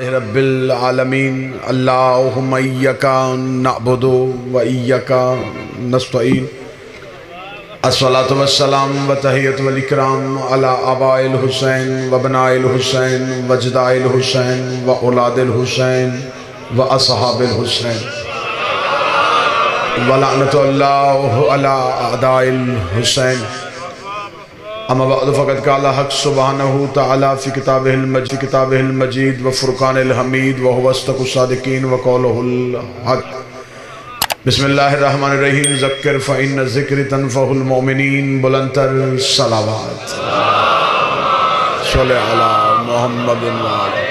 रब्बिल आलमीन अल्लाहुम्मा इय्याका नअबुदु व इय्याका नस्तईन अस्सलातु वस्सलाम व तहियतु वल इकराम अला आबाइल हुसैन व बनाइल हुसैन व जदाइल हुसैन व औलादिल हुसैन व असहाबिल हुसैन व लअनतुल्लाहि अला अदाइल हुसैन। अम्मा बअद फ़क़द क़ाला हक़ सुब्हानहु तआला फ़ी किताबिहिल मजीद व फ़ुरक़ानिल हमीद व हुवा अस्दक़ुस सादिक़ीन व क़ौलुहुल हक़। बिस्मिल्लाहिर रहमानिर रहीम। ज़क्किर फ़इन्न ज़िक्री तनफ़उल मोमिनीन। बुलंदतर सलावत सल्लल्लाहु अला मुहम्मदिन व आले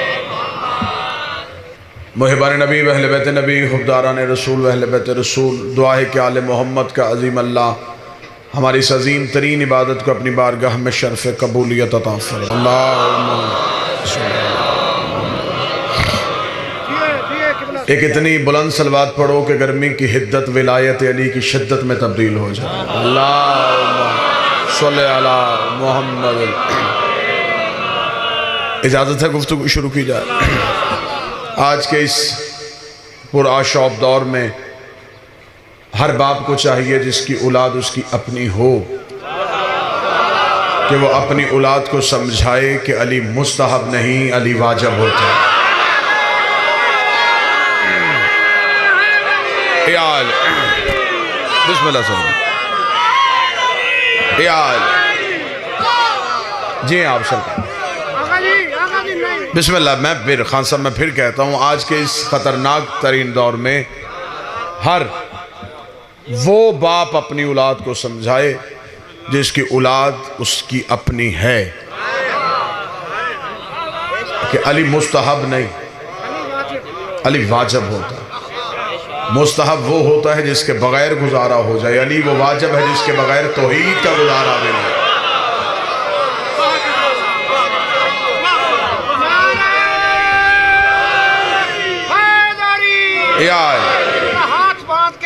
मुहिब्बान नबी व अहले बैत नबी हुब्दारान रसूल व अहले बैत रसूल। दुआ है कि आले मोहम्मद का अज़ीम अल्लाह हमारी इस अज़ीम तरीन इबादत को अपनी बारगाह में शर्फ़ कबूलियत अता फरमाए। एक इतनी बुलंद सलवात पढ़ो कि गर्मी की हिद्दत विलायत अली की शिद्दत में तब्दील हो जाए। अल्लाहुम्मा सल्लि अला मुहम्मद। इजाज़त है गुफ्तगू शुरू की जाए। आज के इस पुरआशौब दौर में हर बाप को चाहिए जिसकी औलाद उसकी अपनी हो कि वो अपनी औलाद को समझाए कि अली मुस्तहब नहीं, अली वाजिब होता है। बिस्मिल्लाह जी आप सरकार बिस्मिल्लाह। मैं फिर खान साहब मैं फिर कहता हूँ, आज के इस खतरनाक तरीन दौर में हर वो बाप अपनी औलाद को समझाए जिसकी औलाद उसकी अपनी है कि अली मुस्तहब नहीं, अली वाजिब होता है। मुस्तहब वो होता है जिसके बगैर गुजारा हो जाए, अली वो वाजिब है जिसके बगैर तौहीद का गुजारा भी नहीं।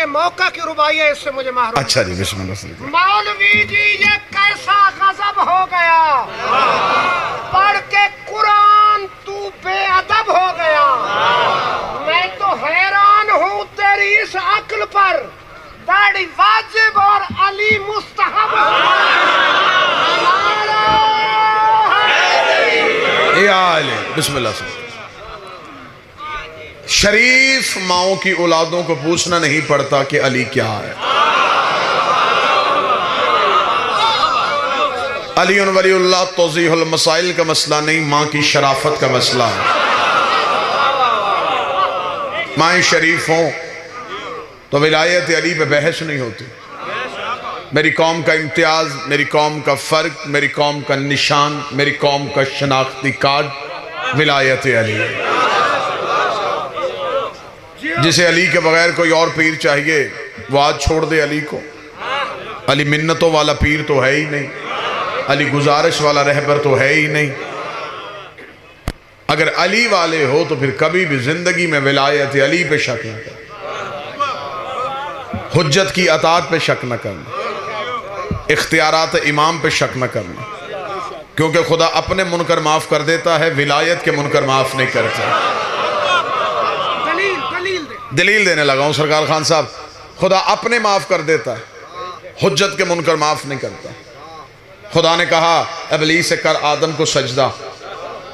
मौका की रुबाई है, इससे मुझे मालूम। अच्छा जी बिस्मिल्लाह। मौलवी जी ये कैसा गजब हो गया, पढ़ के कुरान तू बेअदब हो गया। मैं तो हैरान हूँ तेरी इस अक्ल पर। दाढ़ी वाजिब और अली मुस्तहब। बिस्मिल्लाह। शरीफ माओं की औलादों को पूछना नहीं पड़ता कि अली क्या है। अली वलीउल्लाह तौज़ीहुल मसाइल का मसला नहीं, माँ की शराफत का मसला है। माँ शरीफ हों तो विलायत अली पे बहस नहीं होती। मेरी कौम का इम्तियाज, मेरी कौम का फ़र्क, मेरी कौम का निशान, मेरी कौम का शनाख्ती कार्ड विलायत अली। जिसे अली के बगैर कोई और पीर चाहिए वो आज छोड़ दे अली को। अली मिन्नतों वाला पीर तो है ही नहीं, अली गुजारिश वाला रहबर तो है ही नहीं। अगर अली वाले हो तो फिर कभी भी जिंदगी में विलायत अली पे शक न करना, हुज्जत की अताअत पे शक न करना, इख्तियारात इमाम पे शक न करना, क्योंकि खुदा अपने मुनकर माफ कर देता है, विलायत के मुनकर माफ नहीं करता। दलील देने लगा हूं सरकार खान साहब। खुदा अपने माफ कर देता है, हुज्जत के मुनकर माफ नहीं करता। खुदा ने कहा इब्लीस से कर आदम को सजदा,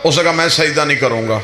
उसने कहा मैं सजदा नहीं करूंगा।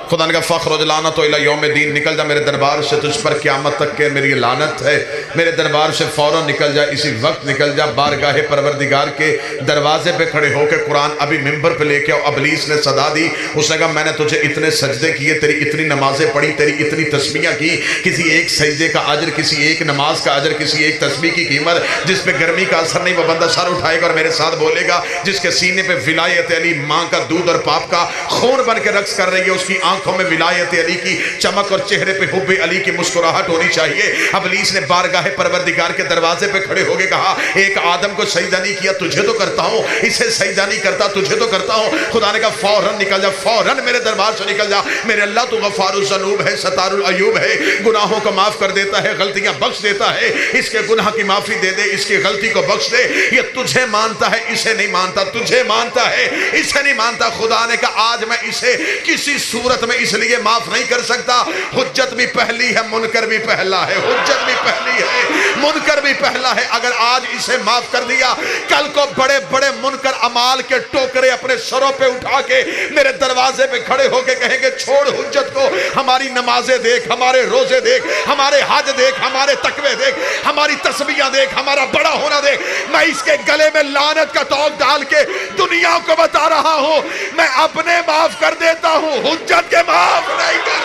खुदा ने कहा फ़ख्रुज लानत इला यौम दीन, निकल जा मेरे दरबार से, तुझ पर क़यामत तक के मेरी लानत है। मेरे दरबार से फ़ौरन निकल जा, इसी वक्त निकल जा। बारगाह परवरदिगार के दरवाजे पे खड़े होकर कुरान अभी मिंबर पे लेके आओ। इब्लीस ने सदा दी, उसने कहा मैंने तुझे इतने सजदे किए, तेरी इतनी नमाजें पढ़ी, तेरी इतनी तस्बीहां की, किसी एक सजदे का अजर, किसी एक नमाज का अजर, किसी एक तस्बीह की कीमत जिस पे गर्मी का असर नहीं, वो बंदा सर उठाएगा और मेरे साथ बोलेगा। जिसके सीने पे विलायत अली माँ का दूध और पाप का खून बन के रक्स कर रही है, उसकी आंखों में विलायत अली की चमक और चेहरे पे हुब्बे अली की मुस्कुराहट होनी चाहिए। इब्लीस ने बारगाह परवरदिगार के दरवाजे पे खड़े होके कहा एक आदम को सजदा नहीं किया, तुझे तो करता हूं, इसे सजदा नहीं करता, तुझे तो करता हूं। खुदा ने कहा फौरन निकल जा, फौरन मेरे दरबार से निकल जा। मेरे अल्लाह तो गफ़ारुज़ ज़नूब है, सतारुल अयूब है, गुनाहों को माफ कर देता है, गलतियां बख्श देता है। इसके गुनाह की माफी दे दे, इसकी गलती को बख्श दे। ये तुझे मानता है, इसे नहीं मानता, तुझे मानता है, इसे नहीं मानता। खुदा ने कहा आज मैं इसे किसी सूरत सूरत में इसलिए माफ नहीं कर सकता, हुज्जत भी पहली है, मुनकर भी पहला है। हुज्जत भी पहली है, मुनकर भी पहला है। अगर आज इसे माफ कर दिया, कल को बड़े बड़े मुनकर अमाल के टोकरे अपने सरों पे उठा के मेरे दरवाजे पे खड़े होके कहेंगे छोड़ हुज्जत को, हमारी नमाजें देख, हमारे रोजे देख, हमारे हज देख, हमारे तकवे देख, हमारी तस्बीहां देख, हमारा बड़ा होना देख। मैं इसके गले में लानत का तोक डाल के दुनिया को बता रहा हूं, मैं अपने माफ कर देता हूं, हुज्जत के माफ नहीं कर।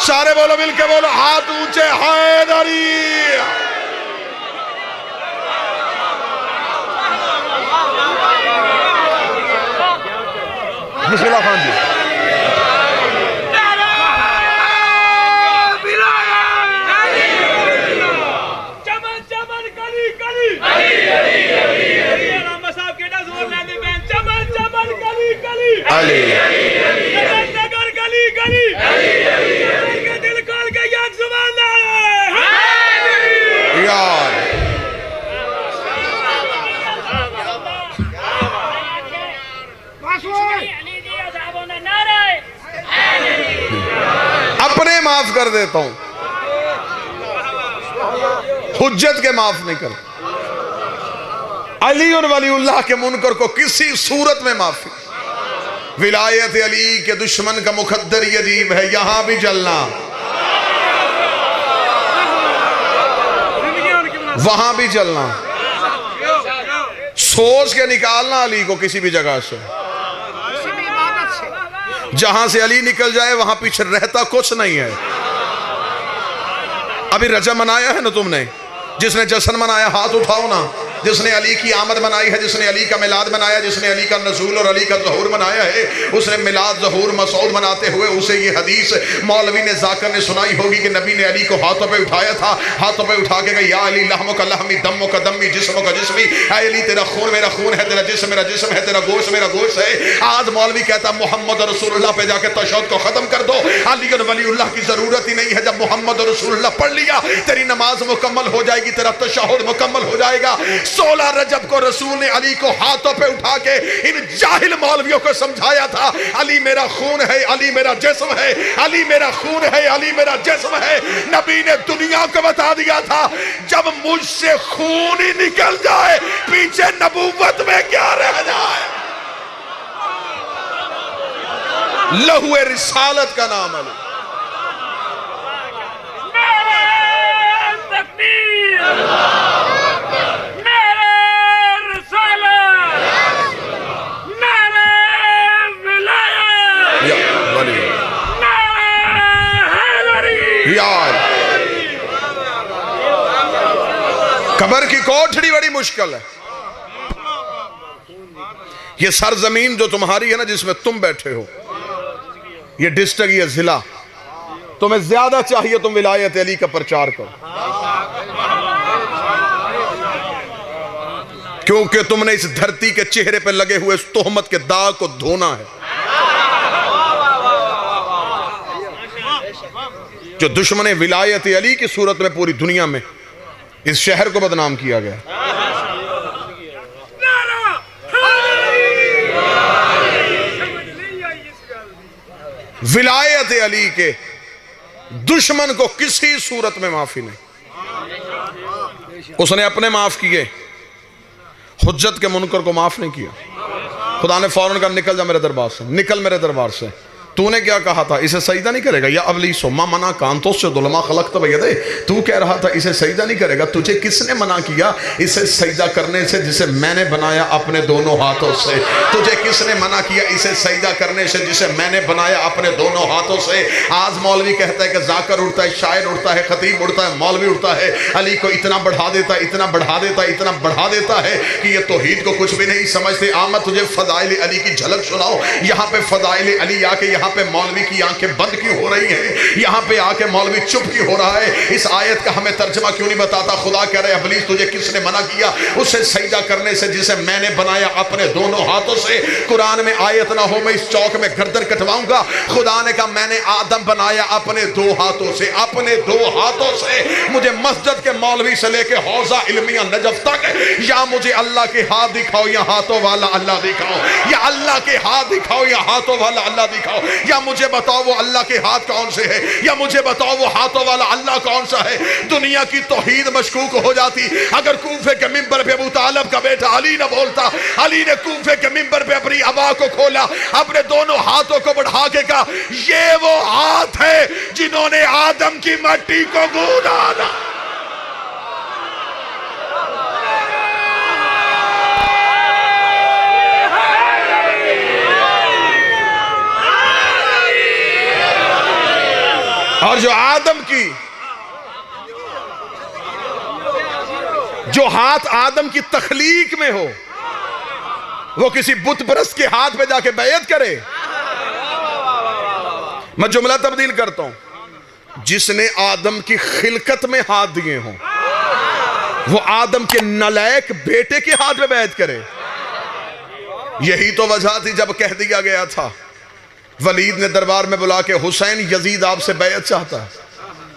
सारे बोलो, मिलके बोलो, हाथ ऊंचे, हैदरी। बिस्मिल्लाह खान जी। अली नगर गली गली के दिल खोल के याद जुबान यार। अपने माफ कर देता हूं, हुज्जत के माफ नहीं कर। अली और वलीउल्लाह के मुनकर को किसी सूरत में माफी। विलायत अली के दुश्मन का मुकद्दर ये अजीब है, यहां भी जलना, वहां भी जलना, सोच के निकालना अली को किसी भी जगह से। जहां से अली निकल जाए वहां पीछे रहता कुछ नहीं है। अभी रजब मनाया है ना तुमने, जिसने जश्न मनाया हाथ उठाओ ना। जिसने अली की आमद मनाई है, जिसने अली का मिलाद मनाया, जिसने अली का नज़ूल और अली का ज़हूर मनाया है, उसने मिलाद ज़हूर मसऊद मनाते हुए उसे ये हदीस मौलवी ने जाकर ने सुनाई होगी कि नबी ने अली को हाथों पे उठाया था, हाथों पे उठा के कहा या अली लहमो का लहमी, दमो का दमी, जिस्मो का जिस्मी। ऐ अली तेरा खून मेरा खून है, तेरा जिस्म मेरा जिस्म है, तेरा गोश्त मेरा गोश्त है। आज मौलवी कहता मोहम्मद रसूलुल्लाह पे जाके तशहहुद को खत्म कर दो। अली और वलीउल्लाह की जरूरत ही नहीं है। जब मोहम्मद रसूलुल्लाह पढ़ लिया, तेरी नमाज मुकम्मल हो जाएगी, तेरा तशहहुद मुकम्मल हो जाएगा। 16 रजब को रसूल ने अली को हाथों पे उठा के इन जाहिल मौलवियों को समझाया था, अली मेरा खून है, अली मेरा जिस्म है, अली मेरा खून है, अली मेरा जिस्म है। नबी ने दुनिया को बता दिया था, जब मुझसे खून ही निकल जाए पीछे नबूवत में क्या रह जाए। लहुए रिसालत का नाम अली। यार कब्र की कोठड़ी बड़ी मुश्किल है। ये सरजमीन जो तुम्हारी है ना, जिसमें तुम बैठे हो, ये डिस्ट्रिक्ट, ये जिला, तुम्हें ज्यादा चाहिए तुम विलायत अली का प्रचार करो, क्योंकि तुमने इस धरती के चेहरे पर लगे हुए इस तोहमत के दाग को धोना है। जो दुश्मन विलायत अली की सूरत में पूरी दुनिया में इस शहर को बदनाम किया गया। विलायत अली के दुश्मन को किसी सूरत में माफी नहीं। उसने अपने माफ किए, हुज्जत के मुनकर को माफ नहीं किया। खुदा ने फौरन कहा निकल जा मेरे दरबार से, निकल मेरे दरबार से। तूने क्या कहा था, इसे सजदा नहीं करेगा, या अबलीसो मा मना कांतों से दुलमा खलक तब यदे, तू कह रहा था इसे सजदा नहीं करेगा, तुझे किसने मना किया इसे सजदा करने से जिसे मैंने बनाया अपने दोनों हाथों से? तुझे किसने मना किया इसे सजदा करने से जिसे मैंने बनाया अपने दोनों हाथों से? आज मौलवी कहता है कि जाकर उठता है, शायर उठता है, खतीब उठता है, मौलवी उठता है, अली को इतना बढ़ा देता है, इतना बढ़ा देता है, इतना बढ़ा देता है कि ये तौहीद को कुछ भी नहीं समझते। आमद तुझे फदाइल अली की झलक सुनाओ। यहाँ पे फदाइल अली आके यहाँ पे मौलवी की आंखें बंद क्यों हो रही हैं? यहाँ पे आके मौलवी चुप क्यों हो रहा है? इस आयत का हमें तर्जमा क्यों नहीं बताता? खुदा कह रहे इब्लीस तुझे किसने मना किया उसे सजदा करने से जिसे मैंने बनाया अपने दोनों हाथों से? कुरान में आयत ना हो मैं इस चौक में गर्दन कटवाऊंगा। खुदा ने कहा मैंने आदम बनाया अपने दो हाथों से, अपने दो हाथों से। मुझे मस्जिद के मौलवी से लेके हौजा इल्मिया नजफ तक या मुझे अल्लाह के हाथ दिखाओ या हाथों वाला अल्लाह दिखाओ, या अल्लाह के हाथ दिखाओ या हाथों वाला अल्लाह दिखाओ। या मुझे बताओ वो अल्लाह के हाथ कौन से है, या मुझे बताओ वो हाथों वाला अल्लाह कौन सा है। दुनिया की तौहीद मशकूक हो जाती अगर कूफे के मिंबर पे अबू तालिब का बेटा अली न बोलता। अली ने कूफे के मिंबर पे अपनी अबा को खोला, अपने दोनों हाथों को बढ़ा के कहा, ये वो हाथ है जिन्होंने आदम की मट्टी को गूंदा था। और जो आदम की, जो हाथ आदम की तखलीक में हो, वो किसी बुत परस्त के हाथ पे जाके बैयत करे। मैं जुमला तब्दील करता हूं, जिसने आदम की खिलकत में हाथ दिए हों वो आदम के नलायक बेटे के हाथ में बैयत करे। यही तो वजह थी जब कह दिया गया था, वलीद ने दरबार में बुला के, हुसैन यजीद आपसे बैयत चाहता है।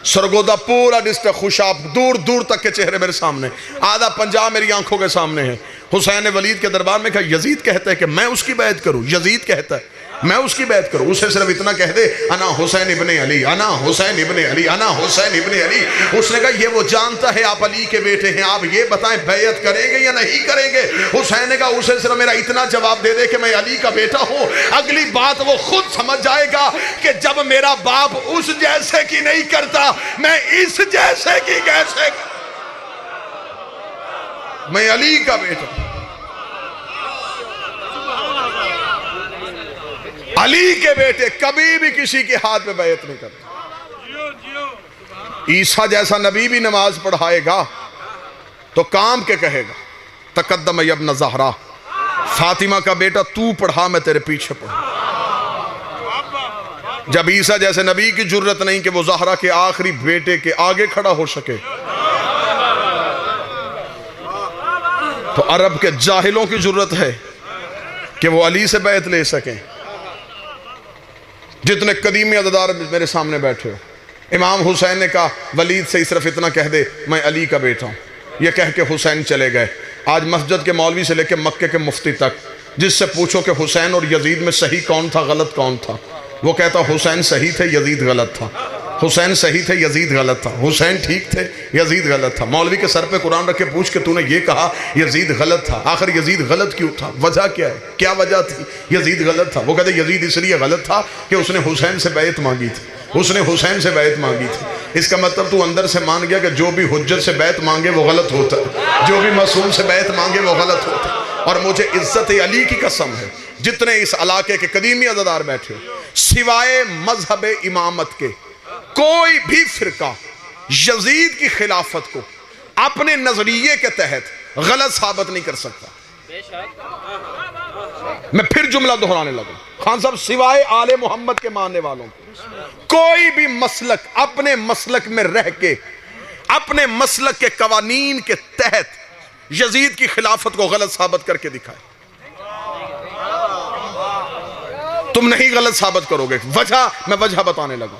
सरगोदा पूरा डिस्ट्रिक्ट खुशाब, दूर दूर तक के चेहरे मेरे सामने, आधा पंजाब मेरी आंखों के सामने है। हुसैन ने वलीद के दरबार में कहा, यजीद कहता है कि मैं उसकी बैत करूं। यजीद कहता है मैं उसकी बैत करूं। उसे सिर्फ इतना कह दे, अना हुसैन इब्ने अली, अना हुसैन इब्ने अली, अना हुसैन इब्ने अली। उसने कहा, ये वो जानता है आप अली के बेटे हैं, आप ये बताएं बैत करेंगे या नहीं करेंगे। हुसैन ने कहा, उसे सिर्फ मेरा इतना जवाब दे दे कि मैं अली का बेटा हूं, अगली बात वो खुद समझ जाएगा कि जब मेरा बाप उस जैसे की नहीं करता, मैं इस जैसे की कैसे, मैं अली का बेटा। अली के बेटे कभी भी किसी के हाथ में बैत नहीं करते। ईसा जैसा नबी भी नमाज पढ़ाएगा तो काम के कहेगा, तकद्दम यब्न ज़हरा, फातिमा का बेटा तू पढ़ा, मैं तेरे पीछे पढ़ू। जब ईसा जैसे नबी की जुर्रत नहीं कि वो ज़हरा के आखिरी बेटे के आगे खड़ा हो सके, तो अरब के जाहिलों की जुर्रत है कि वो अली से बैत ले सकें। जितने कदीमी अज़दार मेरे सामने बैठे हो, इमाम हुसैन ने कहा, वलीद से सिर्फ इतना कह दे मैं अली का बेटा हूँ। ये कह के हुसैन चले गए। आज मस्जिद के मौलवी से लेकर मक्के के मुफ्ती तक, जिससे पूछो कि हुसैन और यजीद में सही कौन था, गलत कौन था, वो कहता हुसैन सही थे, यजीद गलत था। हुसैन सही थे, यजीद गलत था। हुसैन ठीक थे, यजीद गलत था। मौलवी के सर पे कुरान रख के पूछ के तूने ये कहा यजीद गलत था, आखिर यजीद गलत क्यों था, वजह क्या है, क्या वजह थी यजीद गलत था। वो कहते यजीद इसलिए गलत था कि उसने हुसैन से बैत मांगी थी, उसने हुसैन से बैत मांगी थी। इसका मतलब तू अंदर से मान गया कि जो भी हुज्जत से बैत मांगे वो गलत होता है, जो भी मासूम से बैत मांगे वो गलत होता है। और मुझे इज्जत अली की कसम है, जितने इस इलाके के कदीमी अज़दार बैठे हो, सिवाय मजहब इमामत के कोई भी फिरका यजीद की खिलाफत को अपने नजरिए के तहत गलत साबित नहीं कर सकता। मैं फिर जुमला दोहराने लगा, खान साहब, सिवाय आले मोहम्मद के मानने वालों को कोई भी मसलक अपने मसलक में रह के, अपने मसलक के कवानीन के तहत यजीद की खिलाफत को गलत साबित करके दिखाए। तुम नहीं गलत साबित करोगे। वजह मैं वजह बताने लगा।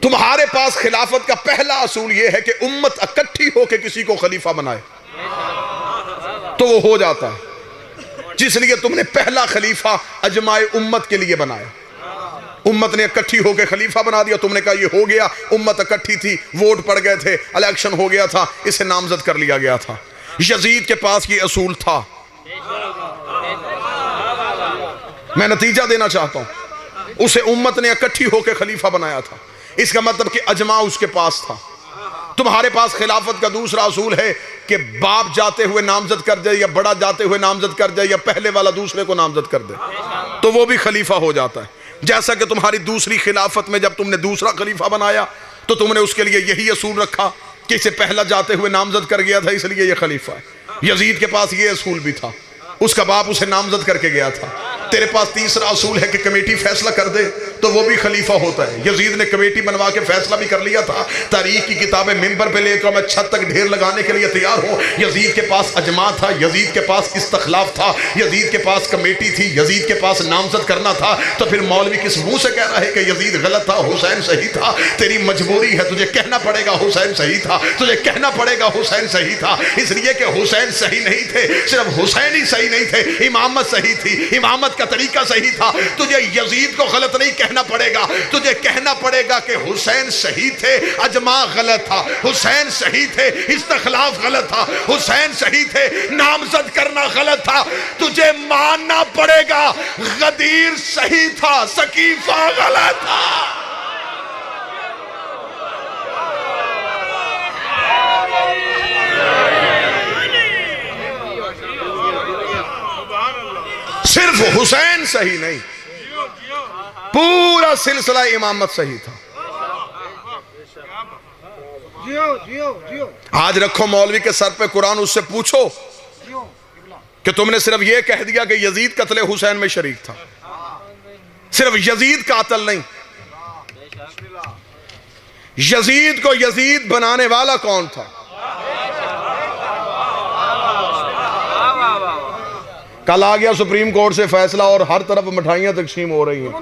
तुम्हारे पास खिलाफत का पहला असूल यह है कि उम्मत इकट्ठी होकर किसी को खलीफा बनाए तो वो हो जाता है, जिसलिए तुमने पहला खलीफा अजमाए उम्मत के लिए बनाया। उम्मत ने इकट्ठी होकर खलीफा बना दिया, तुमने कहा ये हो गया, उम्मत इकट्ठी थी, वोट पड़ गए थे, इलेक्शन हो गया था, इसे नामजद कर लिया गया था। यजीद के पास ये असूल था। मैं नतीजा देना चाहता हूं, उसे उम्मत ने इकट्ठी होकर खलीफा बनाया था, इसका मतलब कि अजमा उसके पास था। तुम्हारे पास खिलाफत का दूसरा असूल है कि बाप जाते हुए नामजद कर दे, या बड़ा जाते हुए नामजद कर दे, या पहले वाला दूसरे को नामजद कर दे, तो वो भी खलीफा हो जाता है। जैसा कि तुम्हारी दूसरी खिलाफत में जब तुमने दूसरा खलीफा बनाया तो तुमने उसके लिए यही असूल रखा कि इसे पहला जाते हुए नामजद कर गया था, इसलिए यह खलीफा है। यजीद के पास यह असूल भी था, उसका बाप उसे नामजद करके गया था। तेरे पास तीसरा असूल है कि कमेटी फैसला कर दे, तो वो भी खलीफा होता है। यजीद ने कमेटी बनवा के फैसला भी कर लिया था, तारीख की किताबें मिंबर पे लेकर मैं छत तक ढेर लगाने के लिए तैयार हूँ। यजीद के पास अजमा था, यजीद के पास इस्तखलाफ था, यजीद के पास कमेटी थी, यजीद के पास नामजद करना था। तो फिर मौलवी किस मुंह से कह रहा है कि यजीद गलत था, हुसैन सही था? तेरी मजबूरी है, तुझे कहना पड़ेगा हुसैन सही था, तुझे कहना पड़ेगा हुसैन सही था। इसलिए कि हुसैन सही नहीं थे, सिर्फ हुसैन ही सही नहीं थे, इमामत सही थी, इमामत का तरीका सही था। तुझे यजीद को गलत नहीं कहना पड़ेगा, तुझे कहना पड़ेगा कि हुसैन सही थे, अजमा गलत था, हुसैन सही थे, इस्तखलाफ गलत था, हुसैन सही थे, नामजद करना गलत था। तुझे मानना पड़ेगा गदीर सही था, सकीफा गलत था। सिर्फ हुसैन सही नहीं, पूरा सिलसिला इमामत सही था। जियो जियो जियो आज रखो मौलवी के सर पे कुरान, उससे पूछो कि तुमने सिर्फ यह कह दिया कि यजीद कत्ले हुसैन में शरीक था। सिर्फ यजीद कातिल नहीं, यजीद को यजीद बनाने वाला कौन था? कल आ गया सुप्रीम कोर्ट से फैसला और हर तरफ मिठाइयां तकसीम हो रही हैं।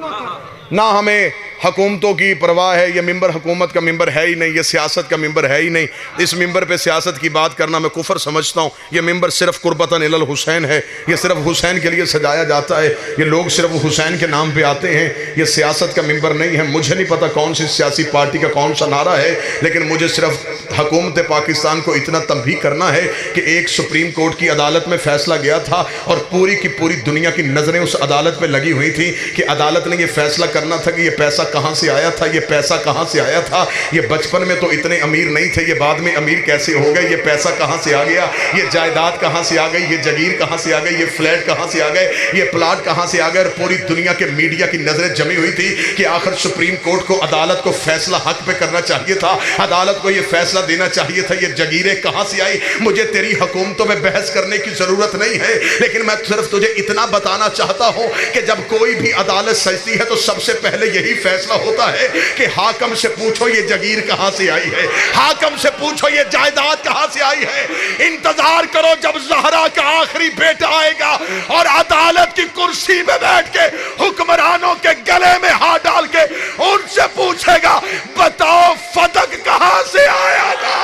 ना हमें हुकूमतों की परवाह है, ये मिंबर हुकूमत का मिंबर है ही नहीं, ये सियासत का मिंबर है ही नहीं। इस मिंबर पे सियासत की बात करना मैं कुफर समझता हूँ। ये मिंबर सिर्फ कुर्बतन इलल हुसैन है, ये सिर्फ हुसैन के लिए सजाया जाता है। ये लोग सिर्फ हुसैन के नाम पे आते हैं, ये सियासत का मिंबर नहीं है। मुझे नहीं पता कौन सी सियासी पार्टी का कौन सा नारा है, लेकिन मुझे सिर्फ हुकूमत पाकिस्तान को इतना तंबीह करना है कि एक सुप्रीम कोर्ट की अदालत में फैसला गया था और पूरी की पूरी दुनिया की नज़रें उस अदालत पर लगी हुई थी कि अदालत ने यह फैसला करना था कि ये पैसा कहाँ से आया था, ये पैसा कहाँ से आया था। ये बचपन में तो इतने अमीर नहीं थे, ये बाद में अमीर कैसे हो गए, ये पैसा कहाँ से आ गया, ये जायदाद कहाँ से आ गई, ये जगीर कहाँ से आ गई, ये फ्लैट कहाँ से आ गए, ये प्लाट कहाँ से आ गए। और पूरी दुनिया के मीडिया की नज़रें जमी हुई थी कि आखिर सुप्रीम कोर्ट को, अदालत को फैसला हक पे करना चाहिए था, अदालत को ये फैसला देना चाहिए था ये जगीरें कहाँ से आई। मुझे तेरी हुकूमतों में बहस करने की ज़रूरत नहीं है, लेकिन मैं सिर्फ तुझे इतना बताना चाहता हूँ कि जब कोई भी अदालत सजती है तो सबसे पहले यही फैसला होता है कि हाकम से पूछो ये जगीर कहां से आई है, हाकम से पूछो ये जायदाद कहां से आई है। इंतजार करो जब ज़हरा का आखिरी बेटा आएगा और अदालत की कुर्सी में बैठ के हुक्मरानों के गले में हाथ डाल के उनसे पूछेगा बताओ फतक कहां से आया था।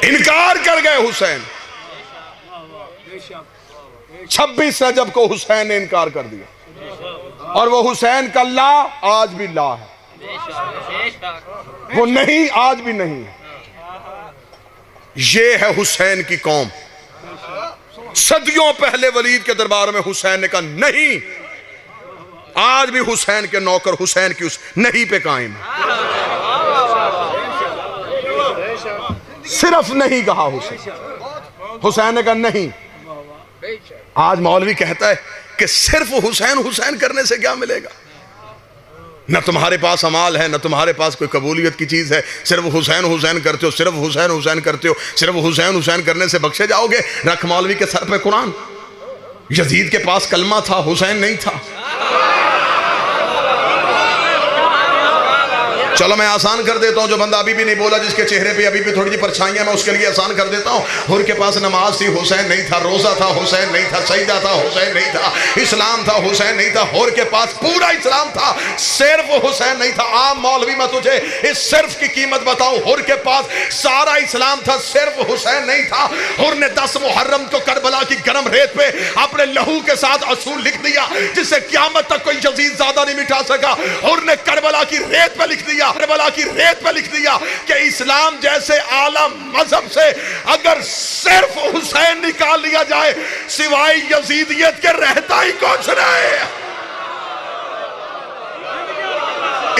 इनकार कर गए हुसैन। 26 रजब को हुसैन ने इनकार कर दिया और वो हुसैन का ला आज भी ला है, वो नहीं आज भी नहीं है। ये है हुसैन की कौम। सदियों पहले वलीद के दरबार में हुसैन ने कहा नहीं, आज भी हुसैन के नौकर हुसैन की उस नहीं पे कायम है। सिर्फ नहीं कहा हुसैन ने कहा नहीं। आज मौलवी कहता है कि सिर्फ हुसैन हुसैन करने से क्या मिलेगा, न तुम्हारे पास अमाल है, न तुम्हारे पास कोई कबूलियत की चीज है, सिर्फ हुसैन हुसैन करते हो, सिर्फ हुसैन हुसैन करते हो, सिर्फ हुसैन हुसैन करने से बख्शे जाओगे। रख मौलवी के सर पे कुरान। यजीद के पास कलमा था, हुसैन नहीं था। चलो मैं आसान कर देता हूं, जो बंदा अभी भी नहीं बोला, जिसके चेहरे पे अभी भी थोड़ी सी परछाइयां, मैं उसके लिए आसान कर देता हूं। हुर के पास नमाज थी, हुसैन नहीं था। रोजा था, हुसैन नहीं था। सजदा था, हुसैन नहीं था। इस्लाम था, हुसैन नहीं था। हुर के पास पूरा इस्लाम था, सिर्फ हुसैन नहीं था। आम मौलवी मैं तुझे इस सिर्फ की कीमत बताऊं। हुर के पास सारा इस्लाम था, सिर्फ हुसैन नहीं था। हुर ने 10 मुहर्रम को करबला की गर्म रेत पे अपने लहू के साथ असूल लिख दिया जिससे क्यामत तक कोई यजीद ज़्यादा नहीं मिटा सका। हुर ने करबला की रेत पे लिख दिया, करबला की रेत पे लिख दिया कि इस्लाम जैसे आला मजहब से अगर सिर्फ हुसैन निकाल लिया जाए सिवाय यजीदियत के रहता ही कुछ नहीं।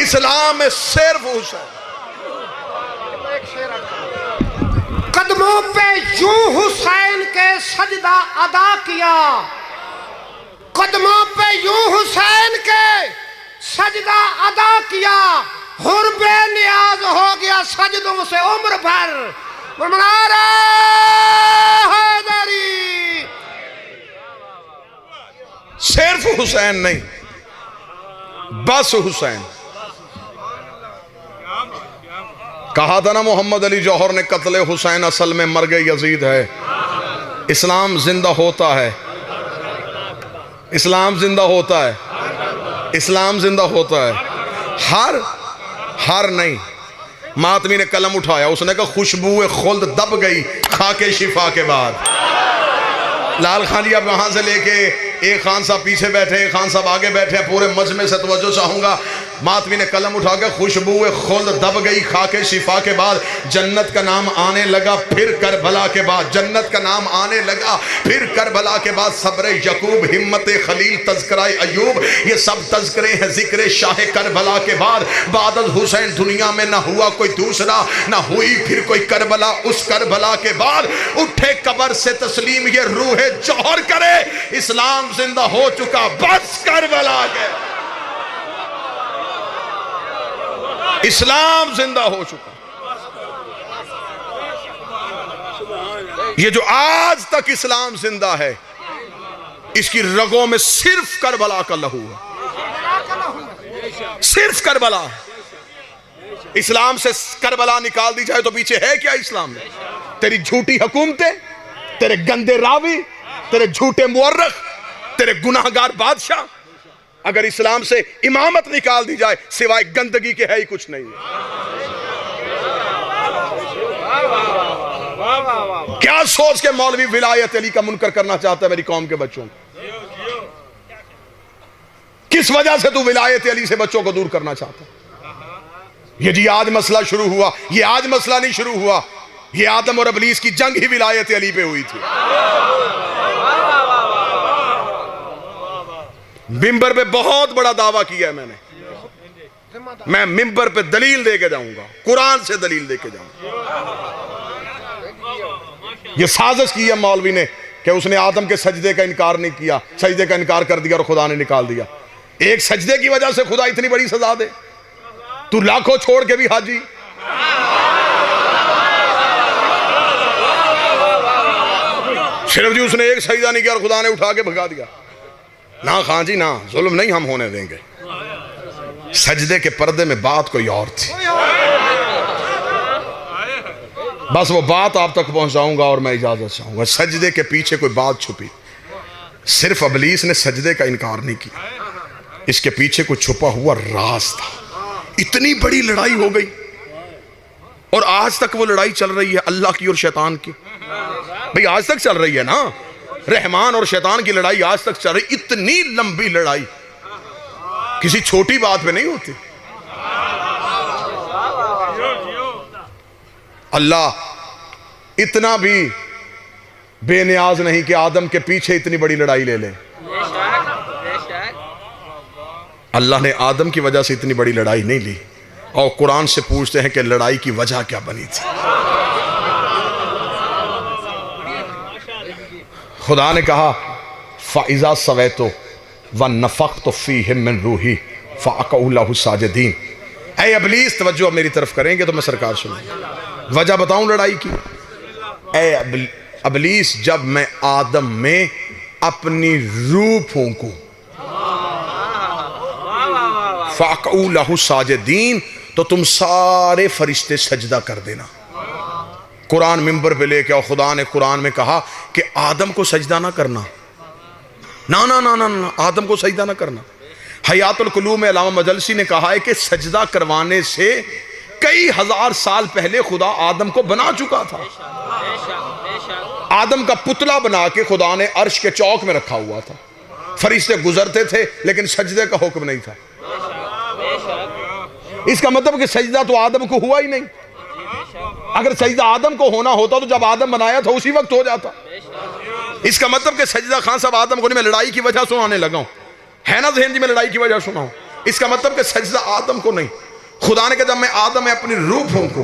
इस्लाम में सिर्फ हुसैन। कदमों पे यूं हुसैन के सजदा अदा किया, कदमों पे यूं किया, हुर बेनियाज हो गया सजदों से उम्र भर। नारे हैदरी। सिर्फ हुसैन नहीं, बस हुसैन। कहा था ना मोहम्मद अली जौहर ने, कत्ले हुसैन असल में मर गए यजीद है। इस्लाम जिंदा होता है, इस्लाम जिंदा होता है, इस्लाम जिंदा होता है। हर नहीं। मातमी ने कलम उठाया, उसने कहा खुशबू खुल्द दब गई खाके शिफा के बाद। लाल खान जी अब वहां से लेके एक खान साहब पीछे बैठे, एक खान साहब आगे बैठे, पूरे मजमे से तवज्जो चाहूंगा। मातमी ने कलम उठा के खुशबू खुल्द दब गई खाके शिफा के बाद, जन्नत का नाम आने लगा फिर करबला के बाद, जन्नत का नाम आने लगा फिर करबला के बाद। सब्र यकूब, हिम्मत खलील, तज़किरा अयूब, ये सब तज़किरे हैं जिक्र शाह करबला के बाद। बादल हुसैन दुनिया में ना हुआ कोई दूसरा, ना हुई फिर कोई करबला उस करबला के बाद। उठे कब्र से तस्लीम ये रूह जौहर करे, इस्लाम जिंदा हो चुका बस करबला के, इस्लाम जिंदा हो चुका। ये जो आज तक इस्लाम जिंदा है, इसकी रगों में सिर्फ करबला का लहू है, सिर्फ करबला। इस्लाम से करबला निकाल दी जाए तो पीछे है क्या इस्लाम में? तेरी झूठी हुकूमतें, तेरे गंदे रावी, तेरे झूठे मुअर्रख, तेरे गुनाहगार बादशाह। अगर इस्लाम से इमामत निकाल दी जाए सिवाय गंदगी के है ही कुछ नहीं। क्या सोच के मौलवी विलायत अली का मुनकर करना चाहता है मेरी कौम के बच्चों को? किस वजह से तू विलायत अली से बच्चों को दूर करना चाहता? ये जी आज मसला शुरू हुआ, ये आज मसला नहीं शुरू हुआ, ये आदम और इब्लीस की जंग ही विलायत अली पे हुई थी। मिंबर पे बहुत बड़ा दावा किया है मैंने, मैं मिंबर पे दलील देके जाऊंगा, कुरान से दलील देके जाऊंगा। ये साजिश की है मौलवी ने कि उसने आदम के सजदे का इनकार नहीं किया, सजदे का इनकार कर दिया और खुदा ने निकाल दिया। एक सजदे की वजह से खुदा इतनी बड़ी सजा दे? तू लाखों छोड़ के भी हाजी। सिर्फ जी उसने एक सजदा नहीं किया और खुदा ने उठा के भगा दिया। ना खान जी ना, जुल्म नहीं हम होने देंगे। सजदे के पर्दे में बात कोई और थी, बस वो बात आप तक पहुंचाऊंगा और मैं इजाजत चाहूंगा। सजदे के पीछे कोई बात छुपी, सिर्फ इब्लीस ने सजदे का इनकार नहीं किया, इसके पीछे कोई छुपा हुआ राज था। इतनी बड़ी लड़ाई हो गई और आज तक वो लड़ाई चल रही है अल्लाह की और शैतान की। भाई आज तक चल रही है ना, रहमान और शैतान की लड़ाई आज तक चल रही। इतनी लंबी लड़ाई किसी छोटी बात पे नहीं होती। अल्लाह इतना भी बेनियाज नहीं कि आदम के पीछे इतनी बड़ी लड़ाई ले ले। अल्लाह ने आदम की वजह से इतनी बड़ी लड़ाई नहीं ली। और कुरान से पूछते हैं कि लड़ाई की वजह क्या बनी थी। खुदा ने कहा फ़ाइज़ा सवैतो व नफ़ख़्तु फ़ीहि मिन रूही फ़अक़ऊ लहु साजिदीन। ऐ इब्लीस तवज्जो मेरी तरफ करेंगे तो मैं सरकार सुनूंगा। वजह बताऊं लड़ाई की। ऐ इब्लीस, जब मैं आदम में अपनी रूह फूंकूं फ़अक़ऊ लहु साजिदीन, तो तुम सारे फरिश्ते सजदा कर देना। कुरान मिंबर पे लेके आओ। खुदा ने कुरान में कहा कि आदम को सजदा ना करना, ना ना ना ना ना, आदम को सजदा ना करना। हयातुल कुलूब में अल्लामा मजलसी ने कहा है कि सजदा करवाने से कई हजार साल पहले खुदा आदम को बना चुका था। आदम का पुतला बना के खुदा ने अर्श के चौक में रखा हुआ था। फरिश्ते गुजरते थे लेकिन सजदे का हुक्म नहीं था। इसका मतलब कि सजदा तो आदम को हुआ ही नहीं। अगर सजदा आदम को होना होता तो जब आदम बनाया था उसी वक्त हो जाता। इसका मतलब कि सजदा खान साहब आदम को नहीं, मैं लड़ाई की वजह सुनाने लगा हूं, है ना जहन जी, मैं लड़ाई की वजह सुनाऊं। इसका मतलब कि सजदा आदम को नहीं। खुदा ने कहा जब मैं आदम में अपनी रूह फूंकूं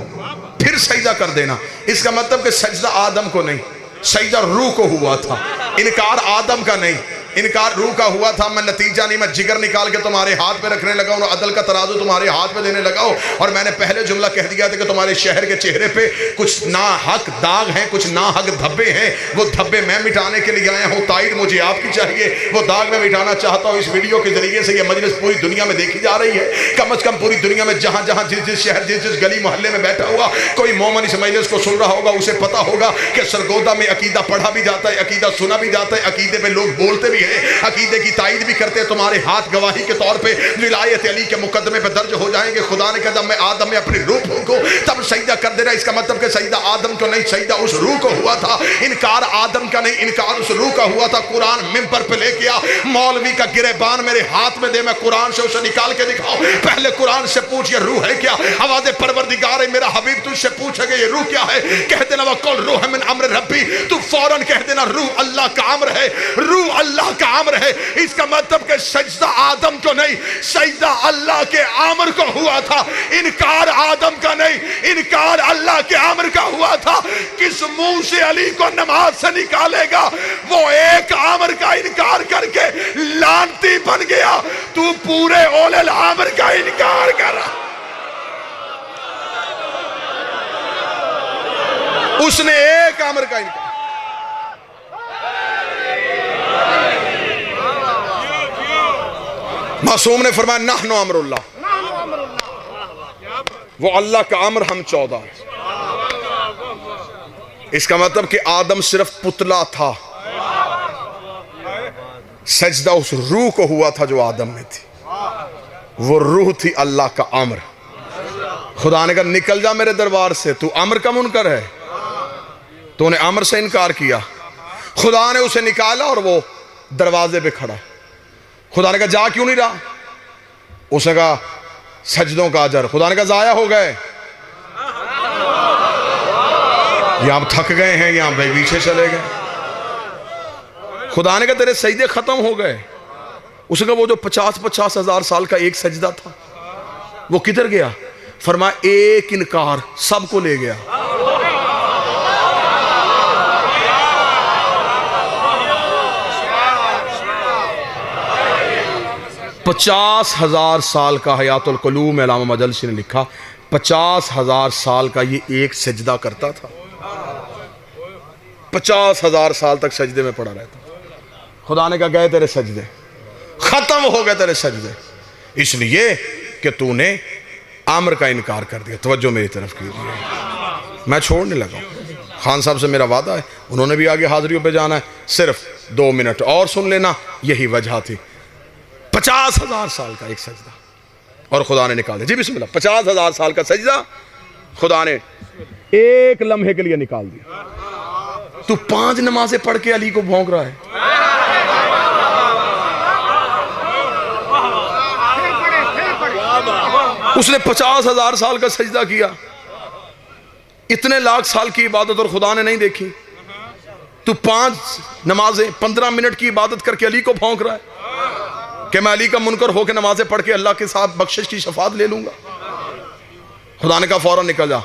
फिर सजदा कर देना। इसका मतलब कि सजदा आदम को नहीं, सजदा रूह को हुआ था। इनकार आदम का नहीं, इनकार रूह का हुआ था, मैं नतीजा नहीं, मैं जिगर निकाल के तुम्हारे हाथ पे रखने लगा हूँ, अदल का तराजू तुम्हारे हाथ पे देने लगा हूँ। और मैंने पहले जुमला कह दिया था कि तुम्हारे शहर के चेहरे पे कुछ ना हक दाग हैं, कुछ ना हक धब्बे हैं, वो धब्बे मैं मिटाने के लिए आया हूँ, ताईद मुझे आपकी चाहिए, वो दाग मैं मिटाना चाहता हूँ। इस वीडियो के जरिए से ये मजलिस पूरी दुनिया में देखी जा रही है, कम से कम पूरी दुनिया में जहाँ जहाँ जिस शहर जिस गली मोहल्ले में बैठा हुआ कोई मोमिन इस मजलिस को सुन रहा होगा, उसे पता होगा कि सरगोदा में अकीदा पढ़ा भी जाता है, अकीदा सुना भी जाता है, अकीदे पे लोग बोलते भी हैं, अकीदे की ताईद भी करते हैं। तुम्हारे हाथ गवाही के तौर पे विलायत अली के मुकदमे पे दर्ज हो जाएंगे। खुदा ने कहा जब मैं आदम में अपनी रूह फूंकूं तब सजदा कर देना। इसका मतलब कि सजदा आदम को नहीं, सजदा उस रूह को हुआ था। इनकार आदम का नहीं, इनकार उस रूह का हुआ था। कुरान मिंबर पे लेके आ, मौलवी का गिरेबान मेरे हाथ में दे, मैं कुरान से उसे निकाल के दिखाऊं। पहले कुरान से पूछ ये रूह है क्या? आवाज़ परवरदिगार है मेरा हबीब तुझसे पूछेगा ये रूह क्या है? कह देना वक़ुल रूह मिन अम्र रब्बी, तू फौरन कह देना रूह अल्लाह का अम्र है, रूह अल्लाह का अम्र है। इसका मतलब कि सजदा आदम को नहीं, सजदा अल्लाह के अम्र को हुआ था। इनकार आदम का नहीं, इनकार अल्लाह के अम्र का हुआ था। किस मुंह से अली को नमाज से निकालेगा? वो एक अम्र का इनकार करके लानती बन गया, तू पूरे ओलल अम्र का इनकार कर रहा। उसने एक अम्र का इनकार। मासूम ने फरमाया नहनु अमरुल्लाह, वो अल्लाह का अम्र, हम 14। इसका मतलब कि आदम सिर्फ पुतला था, सजदा उस रूह को हुआ था जो आदम में थी। वो रूह थी अल्लाह का अम्र। खुदा ने कहा निकल जा मेरे दरबार से, तू अम्र का मुनकर है, तूने अम्र से इनकार किया। खुदा ने उसे निकाला और वो दरवाजे पे खड़ा। खुदा ने कहा जा क्यों नहीं रहा? उसने कहा सजदों का अजर। खुदा ने कहा जाया हो गए, या आप थक गए हैं, या पीछे चले गए। खुदा ने कहा तेरे सजदे खत्म हो गए। उसने कहा वो जो 50-50 हजार साल का एक सजदा था वो किधर गया? फरमाया एक इनकार सबको ले गया। 50,000 साल का हयातुल क़ुलूब में अल्लामा मजलसी ने लिखा 50,000 साल का ये एक सजदा करता था। 50,000 साल तक सजदे में पड़ा रहता। खुदा ने कहा गए तेरे सजदे, खत्म हो गए तेरे सजदे, इसलिए कि तूने आमर का इनकार कर दिया। तवज्जो मेरी तरफ कीजिए, मैं छोड़ने लगा। खान साहब से मेरा वादा है, उन्होंने भी आगे हाजिरियों पे जाना है, सिर्फ 2 मिनट और सुन लेना। यही वजह थी 50,000 साल का एक सजदा और खुदा ने निकाल दिया। जी बिस्मिल्लाह, 50,000 साल का सजदा खुदा ने एक लम्हे के लिए निकाल दिया। तू 5 नमाजें पढ़ के अली को भौंक रहा है। उसने 50,000 साल का सजदा किया, इतने लाख साल की इबादत और खुदा ने नहीं देखी। तू 5 नमाजें 15 मिनट की इबादत करके अली को भौंक रहा है कि मैं अली का मुनकर होकर नमाजें पढ़ के अल्लाह के साथ बख्शिश की शफात ले लूंगा। खुदा ने कहा फौरन निकल जा।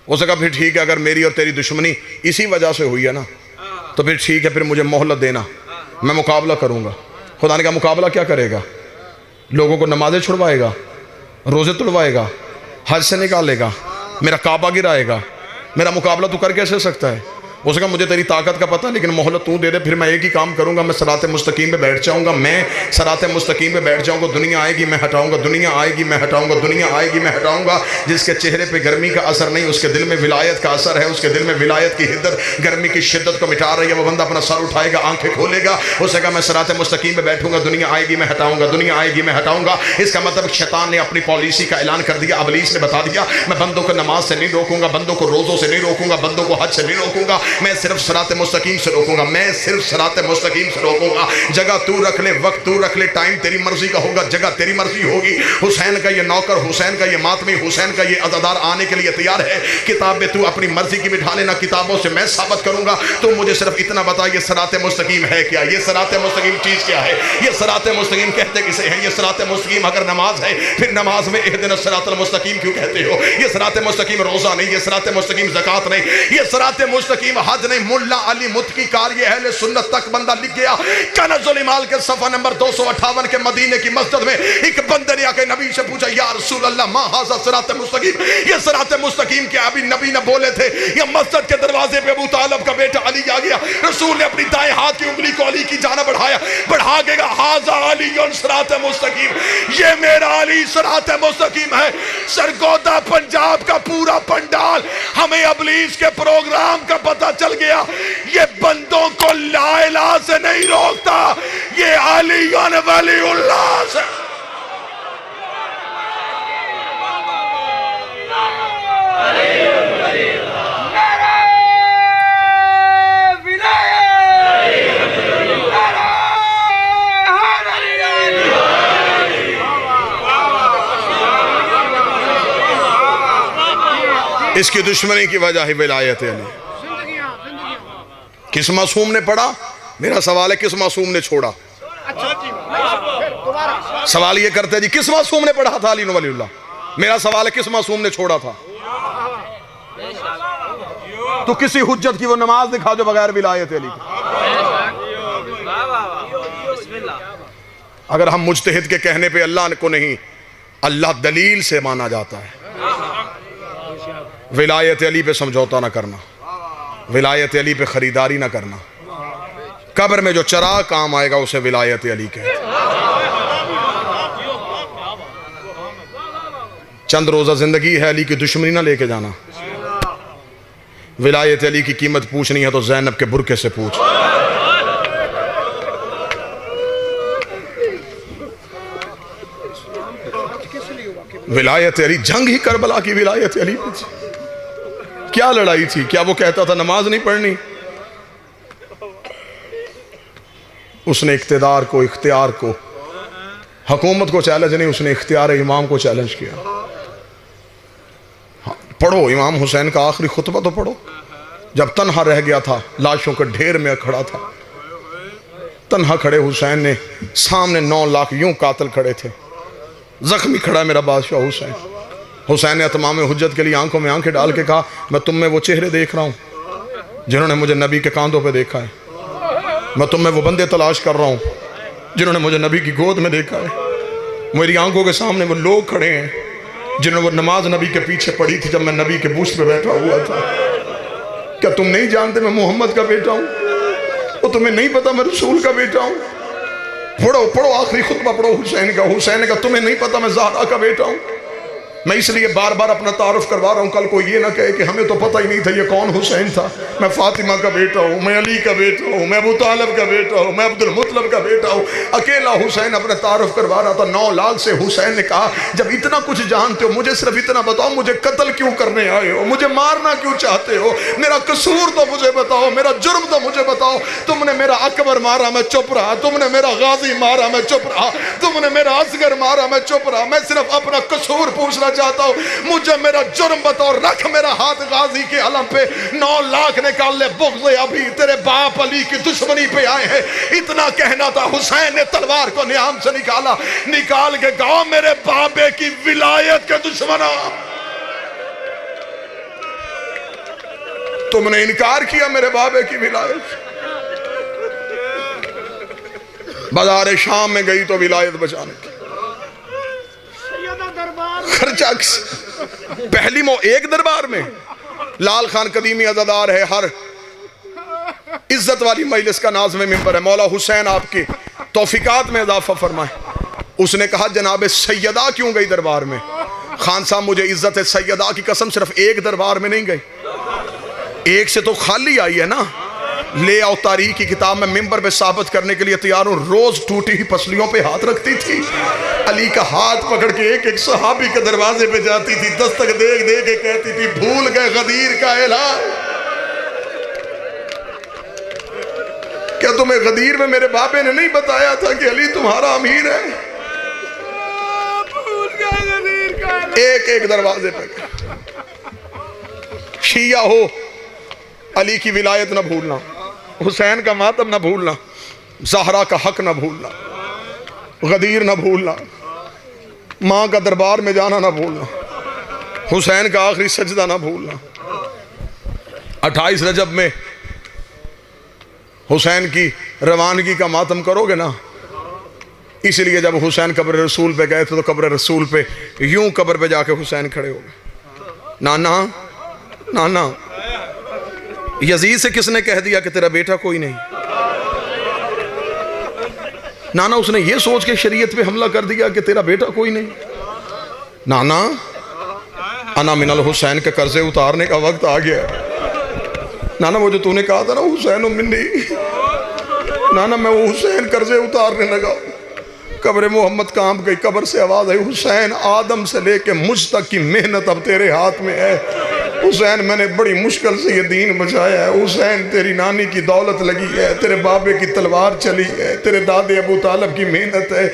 उसने कहा फिर ठीक है, अगर मेरी और तेरी दुश्मनी इसी वजह से हुई है ना तो फिर ठीक है, फिर मुझे मोहलत देना, मैं मुकाबला करूंगा। खुदा ने कहा मुकाबला क्या करेगा? लोगों को नमाजें छुड़वाएगा, रोजे तुड़वाएगा, हज से निकालेगा, मेरा काबा गिराएगा, मेरा मुकाबला तू कर कैसे सकता है? उसने कहा मुझे तेरी ताकत का पता, लेकिन मोहलत तू दे दे, फिर मैं एक ही काम करूंगा, मैं सराते मुस्तकीम पे बैठ जाऊंगा। मैं सराते मुस्तकीम पे बैठ जाऊंगा, दुनिया आएगी मैं हटाऊंगा, दुनिया आएगी मैं हटाऊंगा, दुनिया आएगी मैं हटाऊंगा। जिसके चेहरे पे गर्मी का असर नहीं, उसके दिल में विलायत का असर है, उसके दिल में विलायत की हिद्दत गर्मी की शिद्दत को मिटा रही है। वो बंदा अपना सर उठाएगा, आंखें खोलेगा, उसने कहा मैं सराते मुस्तकीम पे बैठूंगा, दुनिया आएगी मैं हटाऊंगा, दुनिया आएगी मैं हटाऊंगा। इसका मतलब शैतान ने अपनी पॉलिसी का ऐलान कर दिया। इब्लीस ने बता दिया मैं बंदों को नमाज से नहीं रोकूंगा, बंदों को रोजों से नहीं रोकूंगा, बंदों को हज से नहीं रोकूंगा, मैं सिर्फ सराते मुस्तकीम से रोकूंगा, मैं सिर्फ सराते मुस्तकीम से रोकूंगा। जगह तू रख ले, वक्त तू रख ले, टाइम तेरी मर्जी का होगा, जगह तेरी मर्जी होगी। हुसैन का ये नौकर, हुसैन का ये मातमी, हुसैन का ये अज़ादार आने के लिए तैयार है। किताबें तू अपनी मर्जी की बिठा लेना, किताबों से मैं साबित करूंगा। तो मुझे सिर्फ इतना बता ये सराते मुस्तकीम है क्या? ये सराते मुस्तकीम चीज क्या है? ये सराते मुस्तकीम कहते किसे हैं? ये सराते मुस्तकीम अगर नमाज है फिर नमाज में इहदिना सिरातल मुस्तकीम क्यों कहते हो? ये सराते मुस्तकीम रोजा नहीं, ये सराते मुस्तकीम ज़कात नहीं, ये सराते मुस्तकीम हद नहीं। मुल्ला अली मुत्की कारी अहले सुन्नत तक बंदा लिख गया। कनज़ुल इमाल के सफ़ा नंबर 258 के मदीने की मस्जिद में एक बंदे ने आके नबी से पूछा, या रसूल अल्लाह मा हाज़ा सिरात मुस्तकीम, ये सिरात मुस्तकीम क्या? अभी नबी ने बोले थे। ये मस्जिद के दरवाजे पे अबू तालिब का बेटा अली आ गया। रसूल ने अपनी दाएं हाथ की उंगली को अली की जाना बढ़ाया, बढ़ा के कहा, हाज़ा अली सिरात मुस्तकीम, ये मेरा अली सिरात मुस्तकीम है। सरगोदा पंजाब का पूरा पंडाल, हमें इब्लीस के प्रोग्राम का पता चल गया। ये बंदों को ला इलाहा से नहीं रोकता, ये अली वलीउल्लाह से। इसकी दुश्मनी की वजह है विलायत अली। किस मासूम ने पढ़ा? मेरा सवाल है, किस मासूम ने छोड़ा? सवाल ये करते जी, किस मासूम ने पढ़ा था अली वलीउल्लाह? मेरा सवाल है, किस मासूम ने छोड़ा था? तो किसी हुज्जत की वो नमाज दिखा जो बगैर विलायत अली की। अगर हम मुज्तहिद के कहने पे अल्लाह को नहीं, अल्लाह दलील से माना जाता है। विलायत अली पे समझौता ना करना, विलायत अली पे खरीदारी ना करना। कब्र में जो चराग काम आएगा उसे विलायत अली कहते हैं। चंद रोजा जिंदगी है, अली की दुश्मनी ना लेके जाना। विलायत अली की कीमत पूछनी है तो ज़ैनब के बुरके से पूछ। विलायत अली, जंग ही करबला की विलायत अली पे थी। क्या लड़ाई थी? क्या वो कहता था नमाज नहीं पढ़नी? उसने इख्तिदार को, इख्तियार को, हुकूमत को चैलेंज नहीं, उसने इख्तियार इमाम को चैलेंज किया। हाँ, पढ़ो इमाम हुसैन का आखिरी खुतबा तो पढ़ो। जब तन्हा रह गया था, लाशों के ढेर में खड़ा था, तन्हा खड़े हुसैन ने, सामने 9 लाख यूं कातिल खड़े थे, जख्मी खड़ा मेरा बादशाह हुसैन। हुसैन ने तमाम हुज्जत के लिए आंखों में आंखें डाल के कहा, मैं तुम में वो चेहरे देख रहा हूँ जिन्होंने मुझे नबी के कांधों पे देखा है। मैं तुम में वो बंदे तलाश कर रहा हूँ जिन्होंने मुझे नबी की गोद में देखा है। मेरी आंखों के सामने वो लोग खड़े हैं जिन्होंने वो नमाज नबी के पीछे पढ़ी थी जब मैं नबी के बुश्त पे बैठा हुआ था। क्या तुम नहीं जानते मैं मोहम्मद का बेटा हूँ? वो तुम्हें नहीं पता मैं रसूल का बेटा हूँ? पढ़ो पढ़ो आखिरी खुतबा पढ़ो हुसैन का। हुसैन ने कहा तुम्हें नहीं पता मैं ज़हरा का बेटा हूँ? मैं इसलिए बार बार अपना तारुफ करवा रहा हूँ, कल को ये ना कहे कि हमें तो पता ही नहीं था ये कौन हुसैन था। मैं फातिमा का बेटा हूँ, मैं अली का बेटा हूँ, मैं अबू तालिब का बेटा हूँ, मैं अब्दुल मुत्तलिब का बेटा हूँ। अकेला हुसैन अपना तारुफ करवा रहा था। 9 लाख से हुसैन ने कहा, जब इतना कुछ जानते हो मुझे सिर्फ इतना बताओ, मुझे कत्ल क्यों करने आए हो? मुझे मारना क्यों चाहते हो? मेरा कसूर तो मुझे बताओ, मेरा जुर्म तो मुझे बताओ। तुमने मेरा अकबर मारा, मैं चुप रहा। तुमने मेरा गाजी मारा, मैं चुप रहा। तुमने मेरा असगर मारा, मैं चुप रहा। मैं सिर्फ अपना कसूर पूछना चाहता हूं, मुझे मेरा जुर्म बताओ। रख मेरा हाथ गाजी के अलम पे। 9 लाख निकाल ले, बुग़्ज़ अभी तेरे बाप अली की दुश्मनी पे आए हैं। इतना कहना था, हुसैन ने तलवार को नियाम से निकाला, निकाल के कहा मेरे बाबे की विलायत के दुश्मना, तुमने इनकार किया मेरे बाबे की विलायत। बाजार शाम में गई तो विलायत बचाने की खर्चा पहली एक दरबार में लाल खान कदीमी अज़ादार है, हर इज्जत वाली मजलिस का नाज़िम मिंबर है। मौला हुसैन आपकी तौफीकात में इजाफा फरमाए। उसने कहा जनाब सैयदा क्यों गई दरबार में? खान साहब मुझे इज्जत है, सैयदा की कसम सिर्फ एक दरबार में नहीं गई, एक से तो खाली आई है ना। ले आओ तारीख की किताब में मिंबर पे साबित करने के लिए तैयार हूं। रोज टूटी ही पसलियों पे हाथ रखती थी, अली का हाथ पकड़ के एक एक सहाबी के दरवाजे पे जाती थी, दस्तक दे दे के कहती थी भूल गए गदीर का ऐलान। क्या तुम्हें गदीर में मेरे बाबे ने नहीं बताया था कि अली तुम्हारा अमीर है? भूल गए गदीर का ऐलान। एक एक दरवाजे पे। शिया हो, अली की विलायत न भूलना, हुसैन का मातम न भूलना, ज़हरा का हक न भूलना, गदीर न भूलना, माँ का दरबार में जाना न भूलना, हुसैन का आखिरी सजदा न भूलना। 28 रजब में हुसैन की रवानगी का मातम करोगे ना। इसलिए जब हुसैन कब्र रसूल पे गए थे तो कब्र रसूल पे यूं कब्र पे जाके हुसैन खड़े हो गए। नाना नाना, यजीद से किसने कह दिया कि तेरा बेटा कोई नहीं? नाना, उसने ये सोच के शरीयत पे हमला कर दिया कि तेरा बेटा कोई नहीं। नाना, अना मिनल हुसैन के कर्जे उतारने का वक्त आ गया। नाना, वो जो तूने कहा था ना हुसैन मिन्नी, नाना मैं वो हुसैन कर्जे उतारने लगा। कब्र मोहम्मद कांप गई। कब्र से आवाज आई, हुसैन आदम से लेके मुझ तक की मेहनत अब तेरे हाथ में है। हुसैन मैंने बड़ी मुश्किल से ये दीन बचाया है। हुसैन तेरी नानी की दौलत लगी है, तेरे बाबे की तलवार चली है, तेरे दादे अबू तालब की मेहनत है।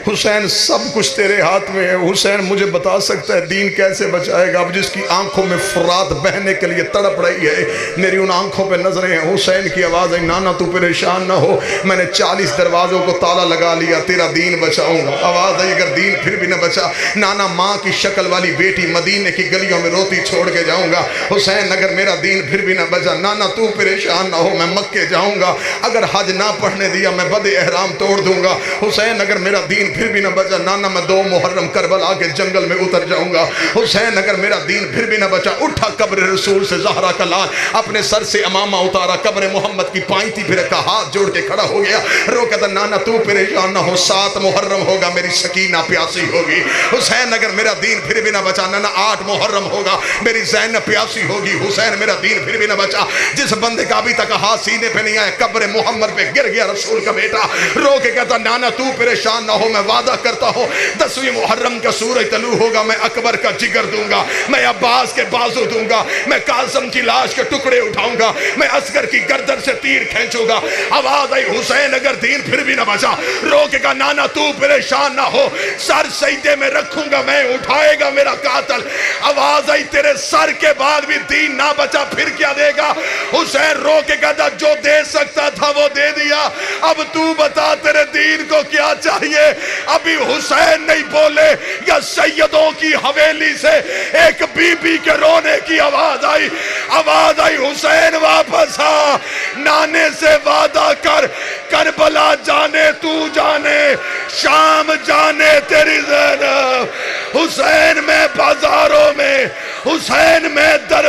हुसैन सब कुछ तेरे हाथ में है। हुसैन मुझे बता सकता है दीन कैसे बचाएगा? अब जिसकी आंखों में फुरात बहने के लिए तड़प रही है, मेरी उन आंखों पे नजरें हैं। हुसैन की आवाज़ है, नाना तू परेशान ना हो, मैंने 40 दरवाज़ों को ताला लगा लिया, तेरा दीन बचाऊंगा। आवाज़ आई, अगर दीन फिर भी न बचा, नाना माँ की शक्ल वाली बेटी मदीने की गलियों में रोती छोड़ के जाऊंगा। हुसैन अगर मेरा दीन फिर भी ना बचा, नाना तू परेशान ना हो, मैं मक्के जाऊंगा। अगर हज ना पढ़ने दिया मैं बदे एहराम तोड़ दूंगा। हुसैन अगर मेरा दीन फिर भी ना बचा, नाना मैं 2 मुहर्रम करबला के जंगल में उतर जाऊंगा। हुसैन अगर मेरा दीन फिर भी ना बचा, उठा कब्र रसूल से ज़हरा का लाल, अपने सर से अमामा उतारा, कब्र मोहम्मद की पायती फिर का हाथ जोड़ के खड़ा हो गया। रो कहता, नाना तू परेशान ना हो, 7 मुहर्रम होगा मेरी सकीना प्यासी होगी। हुसैन अगर मेरा दीन फिर भी ना बचा, नाना 8 मुहर्रम होगा मेरी ज़ैनब प्यासी होगी। हुसैन मेरा दीन फिर भी ना बचा, जिस बंदे का अभी तक हाथ सीने पे नहीं आया, कब्र मोहम्मद पे गिर गया रसूल का बेटा। रो के कहता, नाना तू परेशान ना हो, मैं वादा करता हूँ 10वीं मुहर्रम का सूरज तलू होगा, मैं अकबर का जिगर दूंगा, मैं अब्बास के बाजू दूंगा, मैं कासिम की लाश के टुकड़े उठाऊंगा, मैं असगर की गर्दन से तीर खींचूंगा। आवाज आई, हुसैन अगर दीन फिर भी ना बचा, रो के कहा, नाना तू परेशान ना हो, सर सजदे में रखूंगा मैं, उठाएगा मेरा कातिल। आवाज आई, तेरे सर के बाद भी दीन ना बचा, फिर क्या देगा? हुसैन रो के कहता, जो दे सकता था वो दे दिया, अब तू बता तेरे दीन को क्या चाहिए? अभी हुसैन नहीं बोले, या सैयदों की हवेली से एक बीबी के रोने की आवाज आई। आवाज आई, हुसैन वापस आ, नाने से वादा कर, करबला जाने तू जाने, शाम जाने तेरी ज़ैनब। हुसैन में बाजारों में, हुसैन में दर